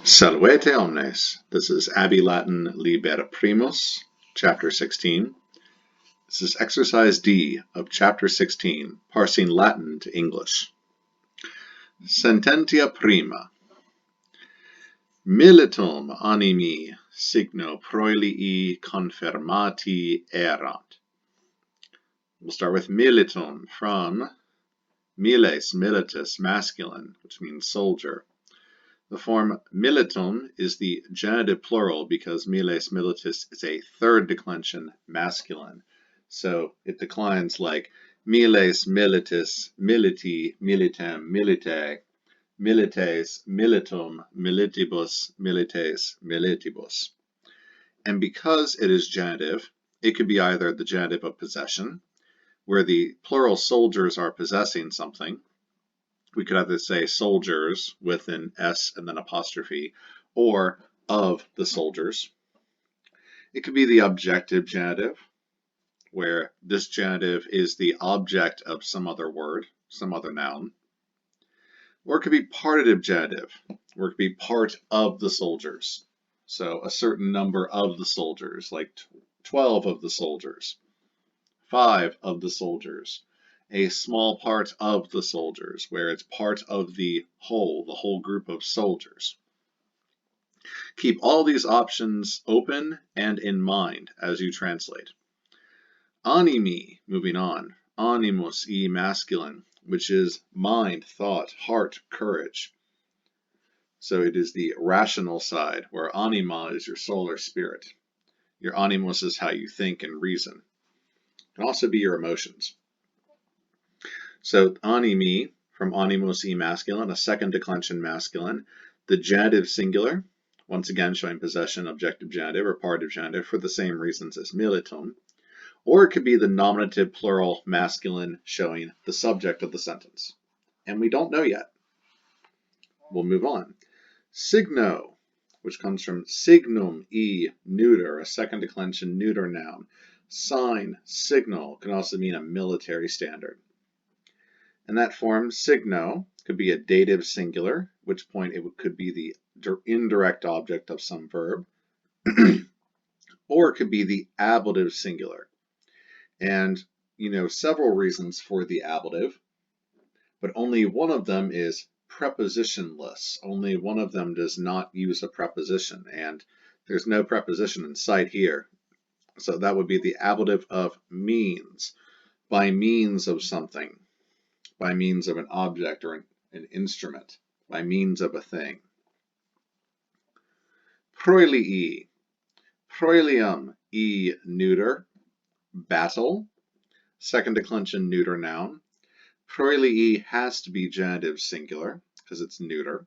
Salvete omnes. This is Abbey Latin Liber Primus, chapter 16. This is exercise D of chapter 16, parsing Latin to English. Sententia prima. Militum animi signo proelii confirmati erant. We'll start with militum, from miles militus, masculine, which means soldier. The form militum is the genitive plural because miles militus is a third declension masculine. So it declines like miles militus, militi, militem, militae, milites, militum, militibus, milites, militibus. And because it is genitive, it could be either the genitive of possession, where the plural soldiers are possessing something. We could either say soldiers with an S and then apostrophe, or of the soldiers. It could be the objective genitive, where this genitive is the object of some other word, some other noun. Or it could be partitive genitive, where it could be part of the soldiers. So a certain number of the soldiers, like 12 of the soldiers, 5 of the soldiers. A small part of the soldiers, where it's part of the whole group of soldiers. Keep all these options open and in mind as you translate. Animi, moving on, animus e masculine, which is mind, thought, heart, courage. So it is the rational side, where anima is your soul or spirit. Your animus is how you think and reason. It can also be your emotions. So animi, from animus e masculine, a second declension masculine. The genitive singular, once again showing possession, objective genitive or partitive genitive for the same reasons as militum. Or it could be the nominative plural masculine showing the subject of the sentence. And we don't know yet. We'll move on. Signo, which comes from signum e neuter, a second declension neuter noun. Sign, signal, can also mean a military standard. And that form, signo, could be a dative singular, at which point it could be the indirect object of some verb, or it could be the ablative singular. And several reasons for the ablative, but only one of them is prepositionless. Only one of them does not use a preposition, and there's no preposition in sight here. So that would be the ablative of means, by means of something, by means of an object or an instrument, by means of a thing. Proelii, proelium e neuter, battle, second declension neuter noun. Proelii has to be genitive singular because it's neuter.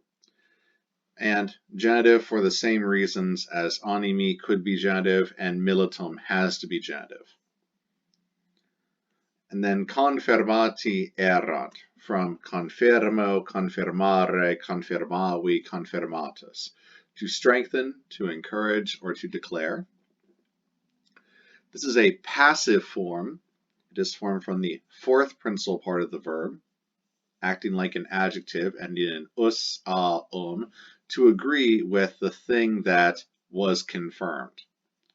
And genitive for the same reasons as animi could be genitive and militum has to be genitive. And then confirmati erant, from confirmo, confirmare, confirmavi, confirmatus, to strengthen, to encourage, or to declare. This is a passive form. It is formed from the fourth principal part of the verb, acting like an adjective, ending in us, a, to agree with the thing that was confirmed,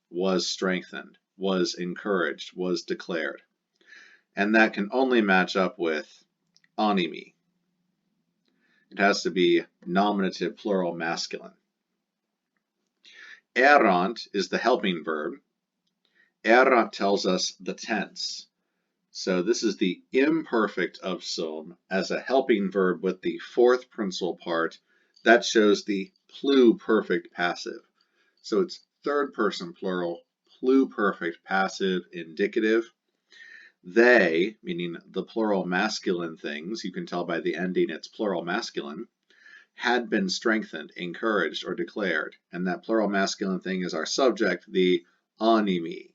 was strengthened, was encouraged, was declared. And that can only match up with animi. It has to be nominative plural masculine. Erant is the helping verb. Erant tells us the tense. So this is the imperfect of sum as a helping verb with the fourth principal part. That shows the pluperfect passive. So it's third person plural, pluperfect passive indicative. They, meaning the plural masculine things, you can tell by the ending it's plural masculine, had been strengthened, encouraged, or declared. And that plural masculine thing is our subject, the animi,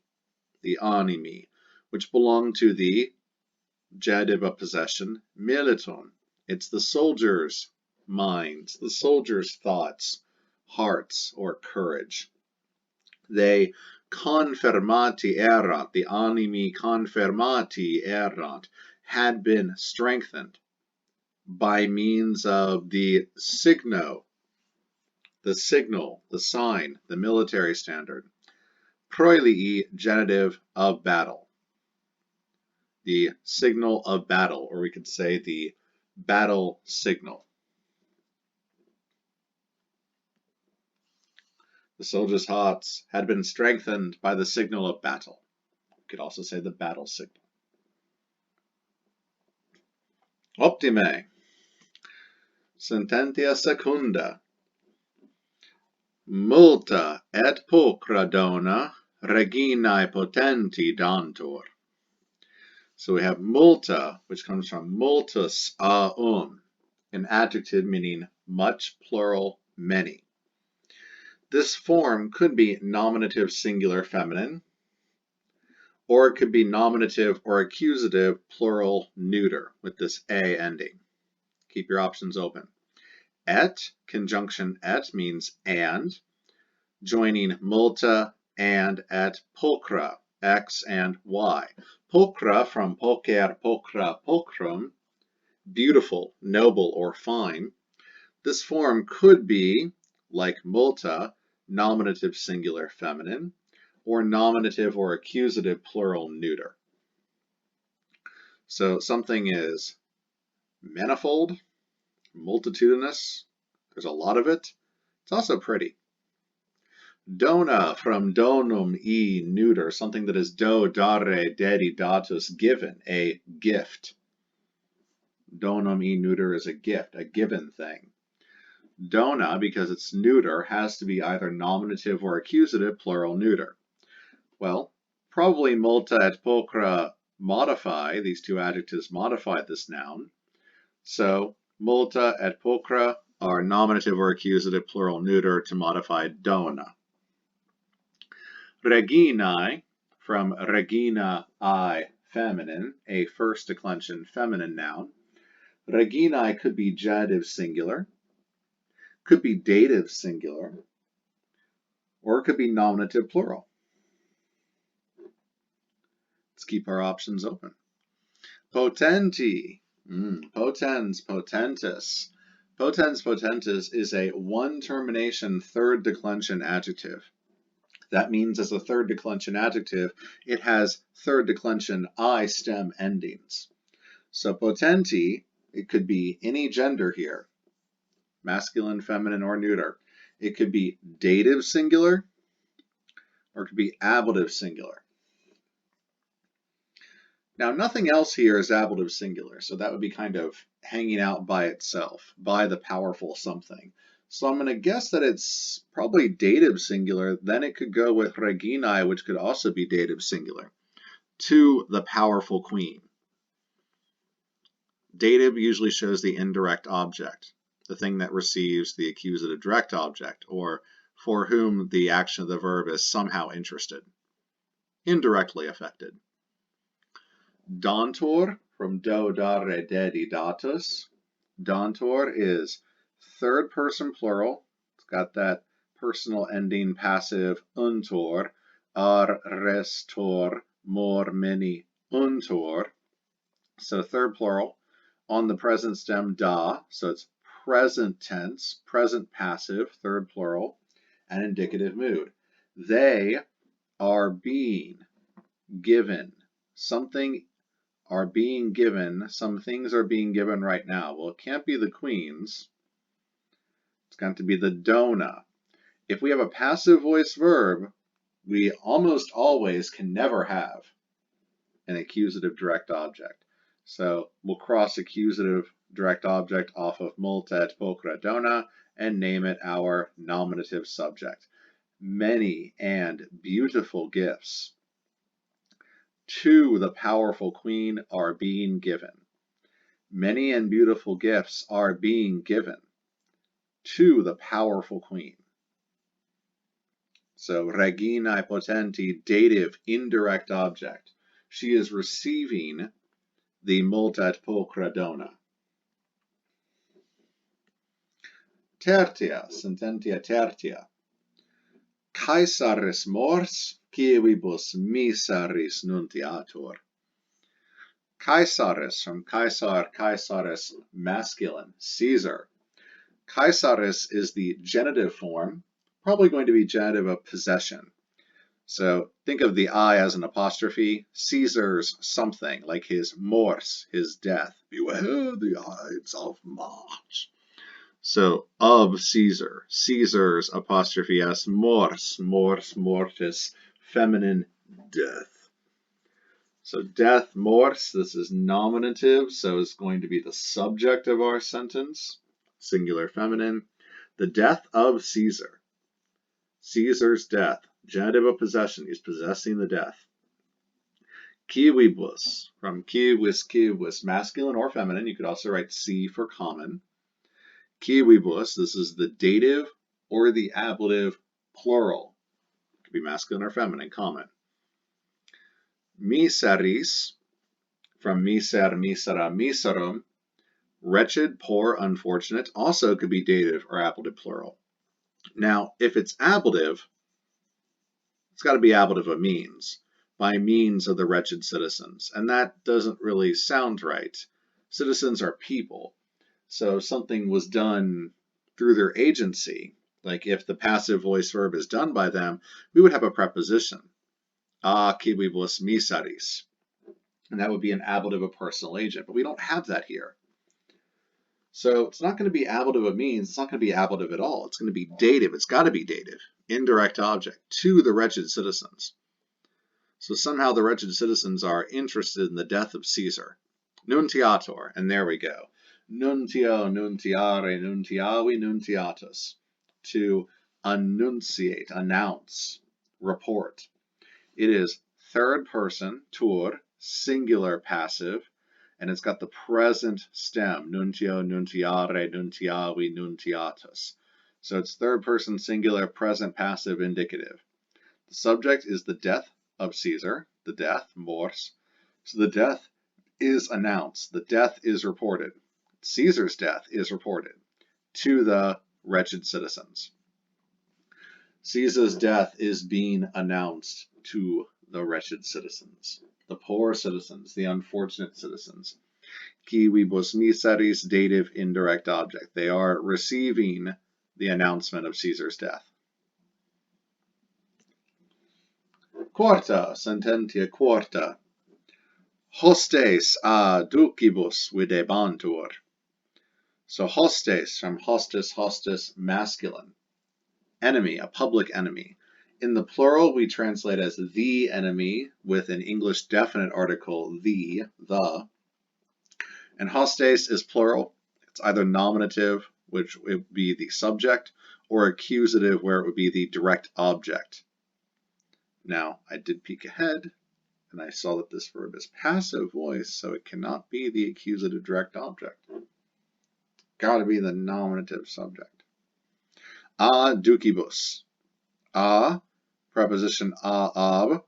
which belong to the genitive of possession, militum. It's the soldiers' minds, the soldiers' thoughts, hearts, or courage. They confirmati erant, the animi confirmati erant, had been strengthened by means of the signo, the signal, the sign, the military standard. Proilii, genitive of battle. The signal of battle, or we could say the battle signal. The soldiers' hearts had been strengthened by the signal of battle. We could also say the battle signal. Optime. Sententia secunda. Multa et pulchra dona reginae potenti dantur. So we have multa, which comes from multus an adjective meaning much, plural, many. This form could be nominative singular feminine, or it could be nominative or accusative plural neuter with this a ending. Keep your options open. Et, conjunction et means and, joining multa and et pulchra, x and y. Pulchra from pulcher, pulchra, pulchrum, beautiful, noble, or fine. This form could be, like multa, nominative singular feminine, or nominative or accusative plural neuter. So something is manifold, multitudinous, there's a lot of it. It's also pretty. Dona from donum e neuter, something that is do, dare, dedi, datus, given, a gift. Donum e neuter is a gift, a given thing. Dona, because it's neuter, has to be either nominative or accusative, plural neuter. Well, probably multa et pulchra modify, these two adjectives modify this noun. So multa et pulchra are nominative or accusative, plural neuter to modify dona. Reginae, from regina I, feminine, a first declension feminine noun. Reginae could be genitive singular, could be dative singular, or it could be nominative plural. Let's keep our options open. Potenti, potens, potentis. Potens, potentis is a one termination third declension adjective. That means as a third declension adjective, it has third declension I stem endings. So potenti, it could be any gender here, masculine, feminine, or neuter. It could be dative singular, or it could be ablative singular. Now, nothing else here is ablative singular, so that would be kind of hanging out by itself, by the powerful something. So I'm going to guess that it's probably dative singular. Then it could go with reginae, which could also be dative singular, to the powerful queen. Dative usually shows the indirect object, the thing that receives the accusative direct object, or for whom the action of the verb is somehow interested, indirectly affected. Dantur, from do, dare, dedi, datus. Dantur is third person plural. It's got that personal ending passive untor, ar, res, tor, more, many, untor. So third plural on the present stem da, so it's present tense, present passive, third plural, and indicative mood. They are being given. Something are being given, some things are being given right now. Well, it can't be the queens. It's going to be the dona. If we have a passive voice verb, we almost always can never have an accusative direct object. So we'll cross accusative direct object off of multa et pulchra dona and name it our nominative subject. Many and beautiful gifts to the powerful queen are being given. Many and beautiful gifts are being given to the powerful queen. So reginae potenti, dative, indirect object. She is receiving the multa et pulchra dona. Tertia, sententia tertia. Caesaris mors, cievibus miseris nuntiatur. Caesaris, from Caesar, Caesaris, masculine, Caesar. Caesaris is the genitive form, probably going to be genitive of possession. So think of the I as an apostrophe. Caesar's something, like his mors, his death. Beware the Ides of March. So of Caesar, Caesar's apostrophe s, mors, mors, mortis, feminine, death. So death, mors, this is nominative, so it's going to be the subject of our sentence, singular feminine. The death of Caesar. Caesar's death, genitive of possession, he's possessing the death. Civibus, from civis, masculine or feminine, you could also write C for common. Civibus, this is the dative or the ablative plural. It could be masculine or feminine, common. Miseris, from miser, misera, miserum, wretched, poor, unfortunate, also could be dative or ablative plural. Now, if it's ablative, it's got to be ablative of means, by means of the wretched citizens, and that doesn't really sound right. Citizens are people, so if something was done through their agency, like if the passive voice verb is done by them, we would have a preposition, a civibus miseris, and that would be an ablative of personal agent, but we don't have that here. So it's not going to be ablative of means, it's not going to be ablative at all. It's going to be dative, it's got to be dative, indirect object, to the wretched citizens. So somehow the wretched citizens are interested in the death of Caesar. Nuntiator, and there we go. Nuntio, nuntiare, nuntiavi, nuntiatus. To annunciate, announce, report. It is third person, tur, singular passive, and it's got the present stem, nuntio, nuntiare, nuntiavi, nuntiatus. So it's third person singular, present passive, indicative. The subject is the death of Caesar, the death, mors. So the death is announced, the death is reported. Caesar's death is reported to the wretched citizens. Caesar's death is being announced to the wretched citizens, the poor citizens, the unfortunate citizens. Civibus miseris, dative, indirect object. They are receiving the announcement of Caesar's death. Quarta, sententia quarta. Hostes a ducibus videbantur. So hostes, from hostis, hostis, masculine. Enemy, a public enemy. In the plural, we translate as the enemy with an English definite article, the. And hostes is plural. It's either nominative, which would be the subject, or accusative, where it would be the direct object. Now, I did peek ahead, and I saw that this verb is passive voice, so it cannot be the accusative direct object. Got to be the nominative subject. A ducibus. A, preposition a of,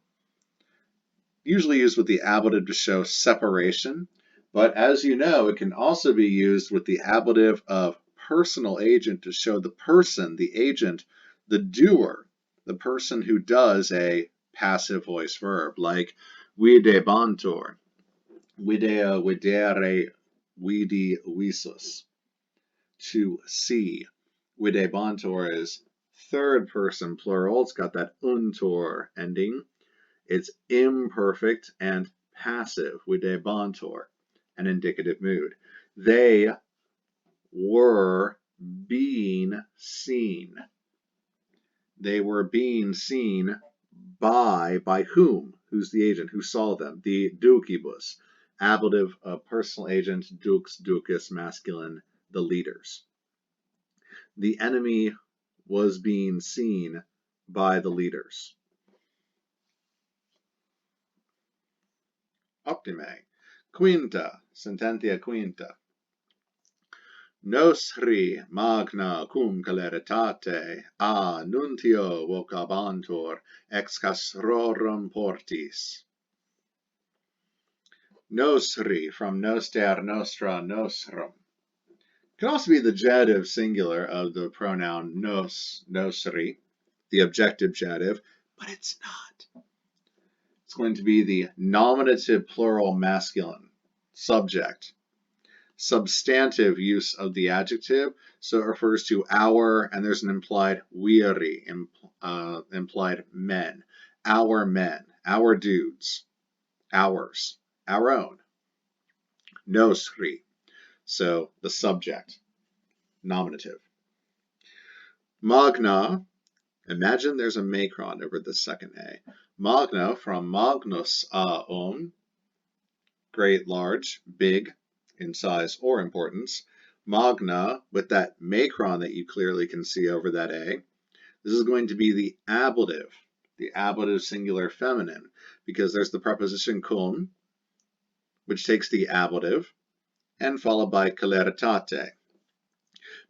usually used with the ablative to show separation, but as you know, it can also be used with the ablative of personal agent to show the person, the agent, the doer, the person who does a passive voice verb, like videbantur, videa, videre, vidi, visus, to see. Videbantur is third person plural, it's got that untor ending. It's imperfect and passive, videbantur, an indicative mood. They were being seen. They were being seen by whom? Who's the agent? Who saw them? The ducibus, ablative of personal agent, dux, ducus, masculine, the leaders. The enemy was being seen by the leaders. Optime. Quinta, sententia quinta. Nostri magna cum celeritate a nuntio vocabantur ex castrorum portis. Nostri, from noster, nostra, nostrum. Can also be the genitive singular of the pronoun nos, nostri, the objective genitive, but it's not. It's going to be the nominative plural masculine subject. substantive use of the adjective, so it refers to our, and there's an implied weary, implied men, our dudes, ours, our own. Nostri, so the subject, nominative. Magna, imagine there's a macron over the second A. Magna, from magnus aum, great, large, big, in size or importance. Magna, with that macron that you clearly can see over that A, this is going to be the ablative singular feminine, because there's the preposition cum, which takes the ablative, and followed by celeritate.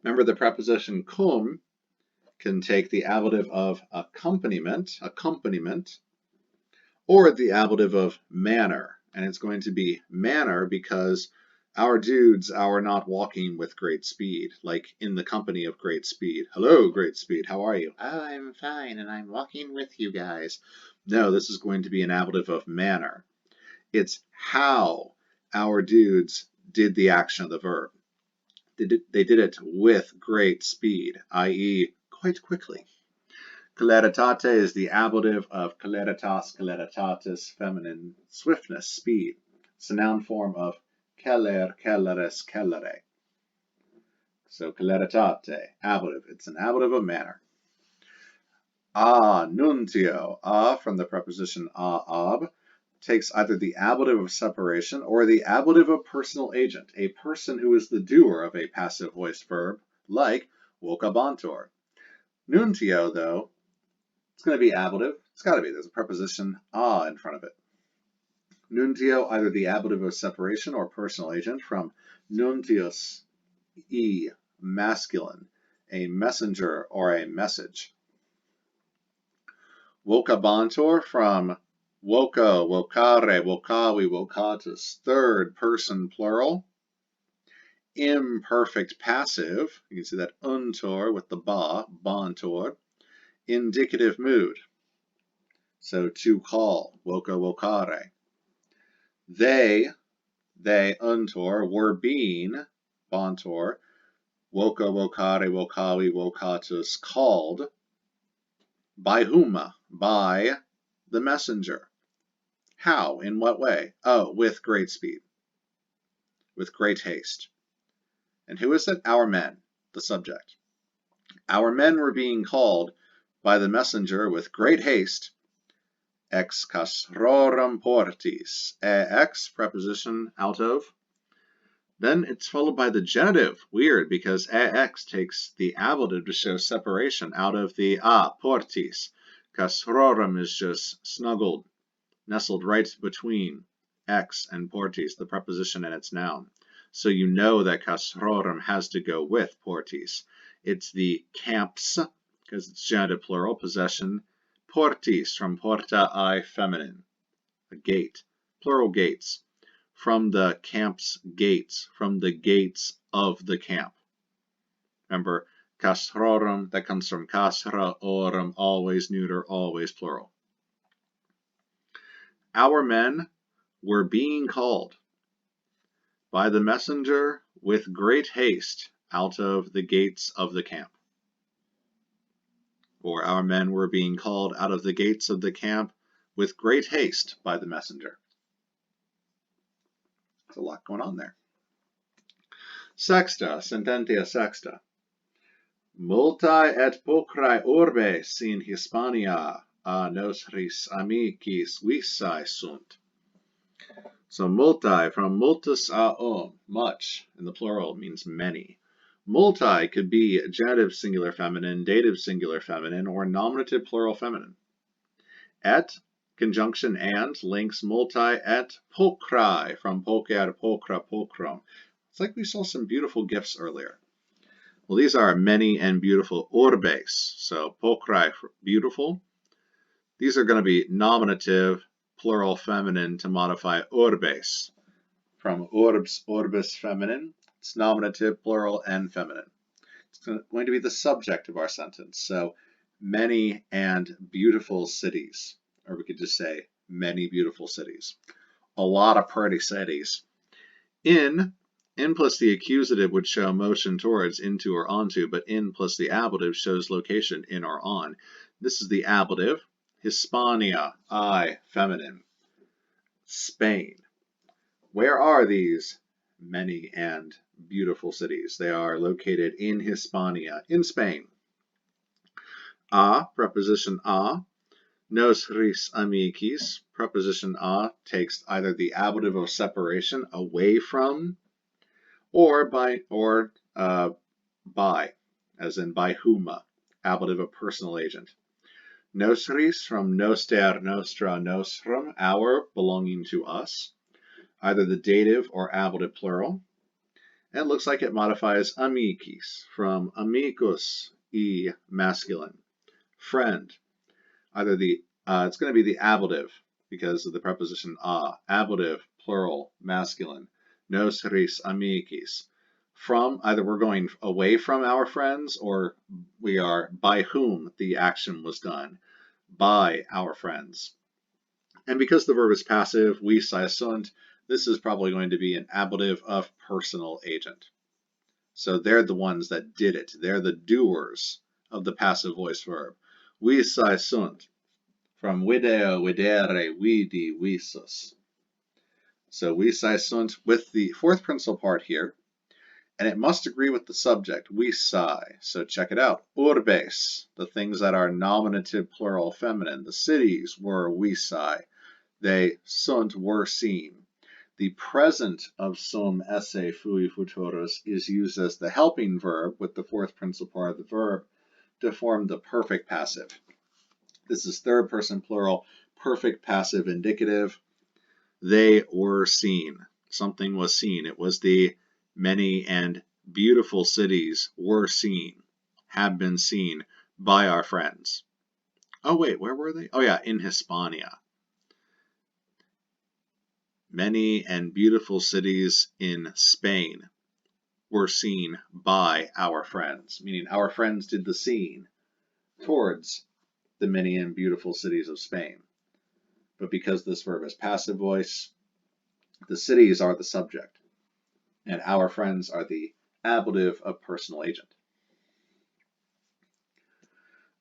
Remember, the preposition cum can take the ablative of accompaniment, or the ablative of manner. And it's going to be manner because our dudes are not walking with great speed, like in the company of great speed. Hello, great speed, how are you? Oh, I'm fine, and I'm walking with you guys. No, this is going to be an ablative of manner. It's how our dudes did the action of the verb. They did it with great speed, i.e., quite quickly. Celeritate is the ablative of celeritas, celeritatis, feminine, swiftness, speed. It's a noun form of celer, celeres, celere. So celeritate, ablative. It's an ablative of manner. Nuntio, from the preposition ab, takes either the ablative of separation or the ablative of personal agent, a person who is the doer of a passive voiced verb, like vocabantur. Nuntio, though, it's going to be ablative. It's got to be. There's a preposition in front of it. Nuntio, either the ablative of separation or personal agent, from nuntius, masculine, a messenger or a message. Vocabantur, from voca, vocare, vocavi, vocatus, third person plural. Imperfect passive, you can see that untor with the bantor. Indicative mood, so to call, voca, vocare. They untor, were being, bantor, voca, vocare, vocavi, vocatus, called. By whom? By the messenger. How? In what way? Oh, with great speed. With great haste. And who is it? Our men, the subject. Our men were being called by the messenger with great haste. Ex castrorum portis. Ex, preposition out of. Then it's followed by the genitive. Weird, because ex takes the ablative to show separation out of the portis. Castrorum is just snuggled, nestled right between ex and portis, the preposition and its noun. So you know that castrorum has to go with portis. It's the camps, because it's genitive plural, possession. Portis, from porta I, feminine, a gate, plural gates. From the camp's gates, from the gates of the camp. Remember, castrorum, that comes from castra, orum, always neuter, always plural. Our men were being called by the messenger with great haste out of the gates of the camp. Or our men were being called out of the gates of the camp with great haste by the messenger. There's a lot going on there. Sexta, sententia sexta. Multae et pulchrae urbes in Hispania a nostris amicis visae sunt. So multae, from multus much, in the plural, means many. Multi could be genitive singular feminine, dative singular feminine, or nominative plural feminine. Et, conjunction and, links multi et pulchrae, from pulcher, pulchra, pulchrum. It's like we saw some beautiful gifts earlier. Well, these are many and beautiful urbes. So pulchrae, beautiful. These are going to be nominative plural feminine to modify urbes. From urbs, orbis, feminine. It's nominative, plural, and feminine. It's going to be the subject of our sentence. So, many and beautiful cities. Or we could just say, many beautiful cities. A lot of pretty cities. In In plus the accusative would show motion towards, into, or onto, but in plus the ablative shows location in or on. This is the ablative. Hispania, I, feminine. Spain. Where are these many and beautiful cities? They are located in Hispania, in Spain. A, preposition a. Nos ris amicis. Preposition a takes either the ablative of separation, away from, or by, as in by whom, ablative of personal agent. Nostris from noster, nostra, nostrum, our, belonging to us, either the dative or ablative plural. And it looks like it modifies amicis from amicus, e, masculine, friend, either the, it's going to be the ablative because of the preposition a, ablative, plural, masculine, nos ris amicis. From, either we're going away from our friends or we are by whom the action was done, by our friends. And because the verb is passive, we sunt, this is probably going to be an ablative of personal agent. So they're the ones that did it. They're the doers of the passive voice verb. We sunt, from video, videre, vidi, visus. So we sunt with the fourth principal part here, and it must agree with the subject, we So check it out. Urbes, the things that are nominative plural feminine. The cities were we They sunt were seen. The present of sum esse fui futurus is used as the helping verb with the fourth principal part of the verb to form the perfect passive. This is third person plural, perfect passive indicative. They were seen. Something was seen. It was the many and beautiful cities were seen, have been seen by our friends. Oh wait, where were they? Oh yeah, in Hispania. Many and beautiful cities in Spain were seen by our friends, meaning our friends did the seeing towards the many and beautiful cities of Spain. But because this verb is passive voice, the cities are the subject, and our friends are the ablative of personal agent.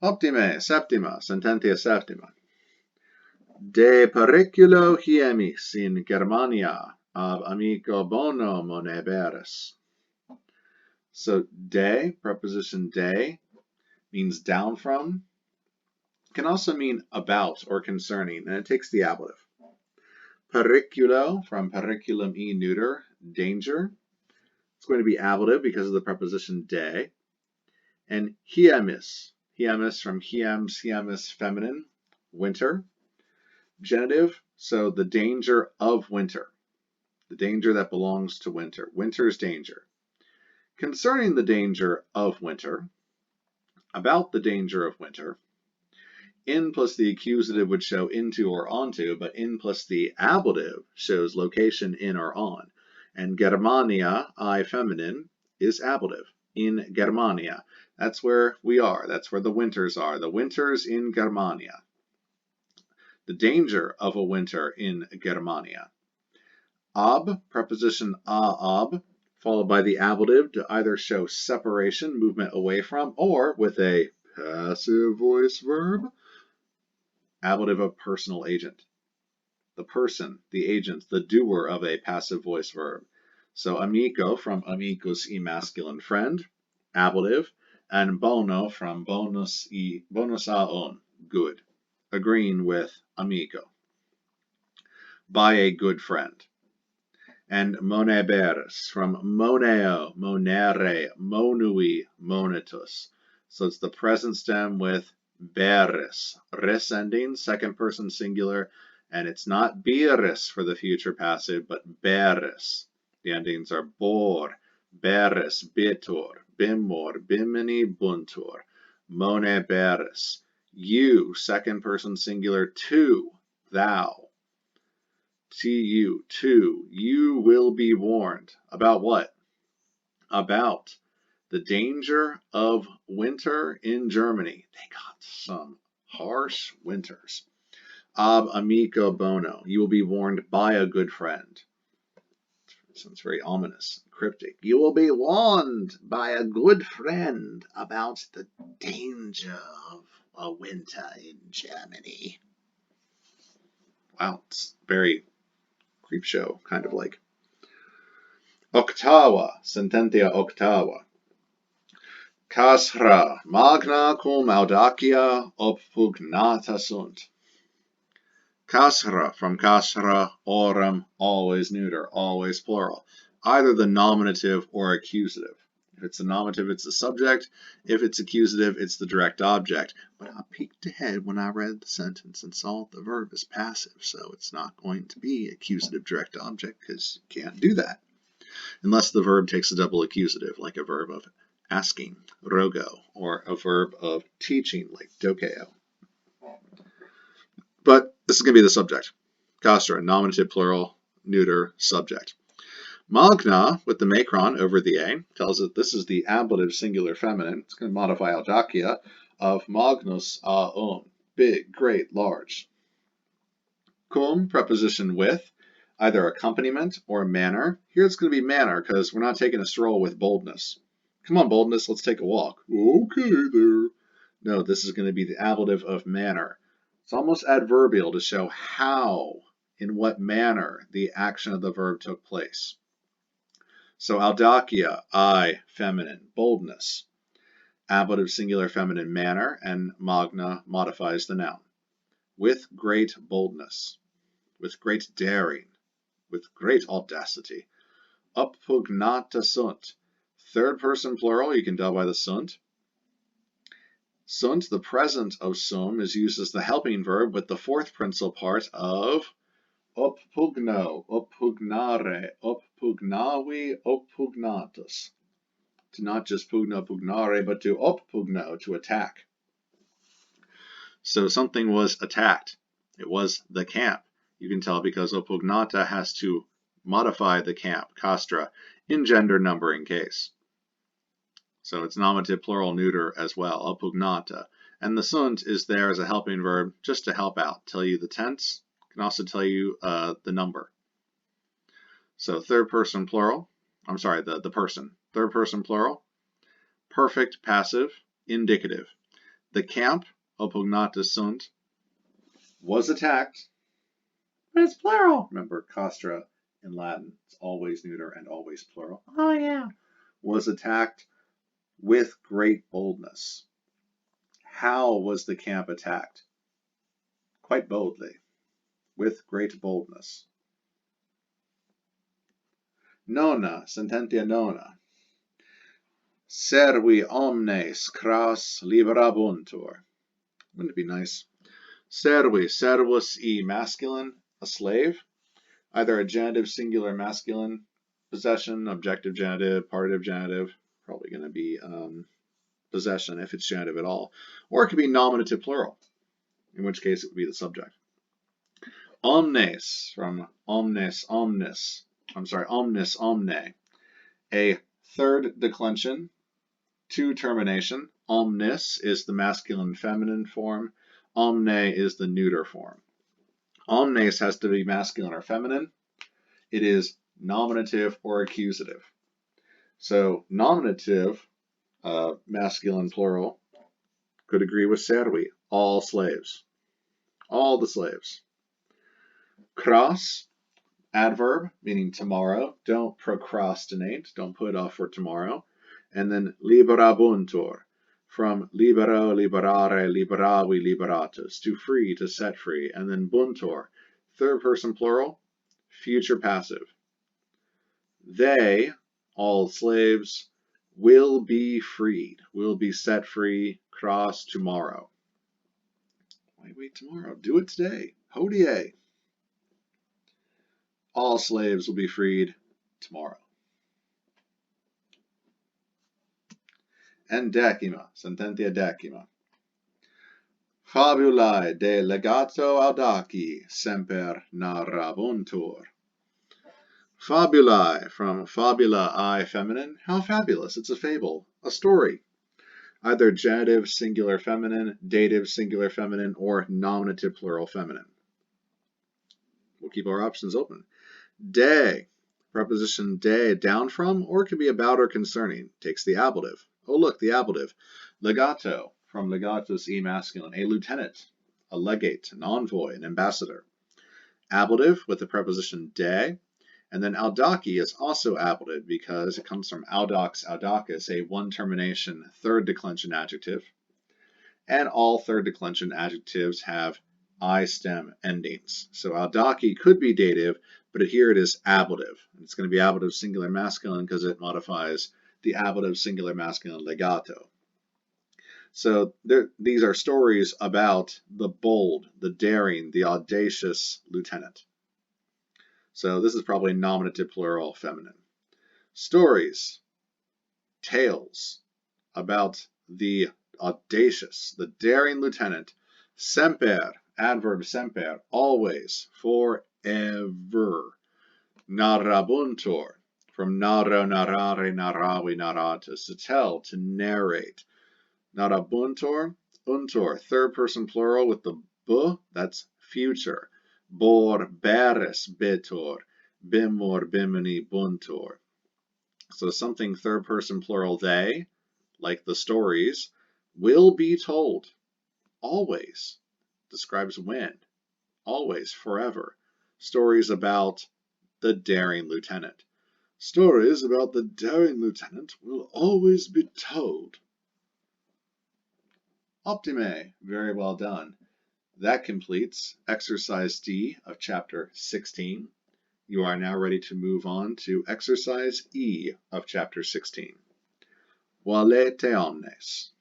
Optime, septima, sententia septima. De periculo hiemis in Germania ab amico bono moneberis. So de, preposition de, means down from, can also mean about or concerning, and it takes the ablative. Periculo, from periculum e neuter, danger. It's going to be ablative because of the preposition de. And hiemis, hiemis from hiems, hiemis, feminine, winter. Genitive, so the danger of winter, the danger that belongs to winter, winter's danger. Concerning the danger of winter, about the danger of winter, in plus the accusative would show into or onto, but in plus the ablative shows location in or on. And Germania, I feminine, is ablative. In Germania. That's where we are. That's where the winters are. The winters in Germania. The danger of a winter in Germania. Ab, preposition ab, followed by the ablative to either show separation, movement away from, or with a passive voice verb, ablative of personal agent. The person, the agent, the doer of a passive voice verb. So amico from amicus e masculine friend, ablative, and bono from bonus aon, good, agreeing with amico. By a good friend. And moneberis from moneo, monere, monui, monetus. So it's the present stem with beris, ris ending, second person singular, and it's not beris for the future passive, but beris. The endings are bor, beris, bitor, bimor, bimini, buntur, moneberis. You, second person singular, to, thou. To, you will be warned. About what? About the danger of winter in Germany. They got some harsh winters. Ab amico bono. You will be warned by a good friend. Sounds very ominous, cryptic. You will be warned by a good friend about the danger of a winter in Germany. Wow, it's very creepshow, kind of like. Octava, sententia octava. Casra magna cum audacia obpugnata sunt. Casra, from casra, orum, always neuter, always plural. Either the nominative or accusative. If it's the nominative, it's the subject. If it's accusative, it's the direct object. But I peeked ahead when I read the sentence and saw the verb is passive, so it's not going to be accusative direct object because you can't do that. Unless the verb takes a double accusative, like a verb of asking, rogo, or a verb of teaching, like dokeo. But this is going to be the subject. Castra, nominative, plural, neuter, subject. Magna, with the macron over the A, tells us this is the ablative singular feminine. It's going to modify audacia of magnus aun, big, great, large. Cum, preposition with, either accompaniment or manner. Here it's going to be manner because we're not taking a stroll with boldness. Come on, boldness, let's take a walk. Okay, there. No, this is going to be the ablative of manner. It's almost adverbial to show how, in what manner, the action of the verb took place. So audacia, I, feminine, boldness. Ablative singular feminine manner, and magna modifies the noun. With great boldness, with great daring, with great audacity. Obpugnata sunt. Third person plural, you can tell by the sunt. Sunt, the present of sum, is used as the helping verb with the fourth principal part of oppugno, oppugnare, oppugnavi, oppugnatus. To not just pugno, pugnare, but to oppugno, to attack. So something was attacked. It was the camp. You can tell because oppugnata has to modify the camp, castra, in gender numbering case. So it's nominative, plural, neuter as well, oppugnata. And the sunt is there as a helping verb just to help out, tell you the tense, can also tell you the number. So third person plural, I'm sorry, the person. Third person plural, perfect passive, indicative. The camp, oppugnata sunt, was attacked, but it's plural. Remember, castra in Latin, it's always neuter and always plural. Oh yeah. Was attacked with great boldness. How was the camp attacked? Quite boldly, with great boldness. Nona, sententia nona. Servi omnes cras liberabuntur. Wouldn't it be nice? Servi, servus e masculine, a slave. Either a genitive, singular, masculine, possession, objective genitive, partitive genitive. Probably going to be possession if it's genitive at all. Or it could be nominative plural, in which case it would be the subject. Omnes, from omnes, omnis. Omnis, omne. A third declension, to termination. Omnis is the masculine feminine form. Omne is the neuter form. Omnes has to be masculine or feminine. It is nominative or accusative. So nominative, masculine plural, could agree with servi, all slaves. All the slaves. Cras, adverb, meaning tomorrow. Don't procrastinate. Don't put it off for tomorrow. And then liberabuntur, from libero, liberare, liberavi, liberatus, to free, to set free. And then buntur, third person plural, future passive. They, all slaves, will be freed, will be set free, cross tomorrow. Why wait tomorrow? Do it today. Hodie. All slaves will be freed tomorrow. And decima, sententia decima. Fabulae de legato audaci semper narrabuntur. Fabulae, from fabula, I, feminine. How fabulous. It's a fable, a story. Either genitive, singular, feminine, dative, singular, feminine, or nominative, plural, feminine. We'll keep our options open. De, Preposition de, down from, or it could be about or concerning. Takes the ablative. Oh, look, the ablative. Legato, from legatus e masculine, a lieutenant, a legate, an envoy, an ambassador. Ablative with the preposition de. And then audaki is also ablative because it comes from audax, audacus, a one termination third declension adjective. And all third declension adjectives have I stem endings. So audaki could be dative, but here it is ablative. It's going to be ablative singular masculine because it modifies the ablative singular masculine legato. So these are stories about the bold, the daring, the audacious lieutenant. So this is probably nominative plural feminine. Stories, tales about the audacious, the daring lieutenant. Semper, adverb semper, always, forever. Narrabuntur, from narro, narrare, narravi, narratus, to tell, to narrate. Narrabuntur, untur, third person plural with the b, that's future. Bor, beres, betor, bimor, bimini, buntur. So something third person plural they, like the stories, will be told. Always. Describes when. Always, forever. Stories about the daring lieutenant. Stories about the daring lieutenant will always be told. Optime. Very well done. That completes exercise D of chapter 16. You are now ready to move on to exercise E of chapter 16. Valete omnes.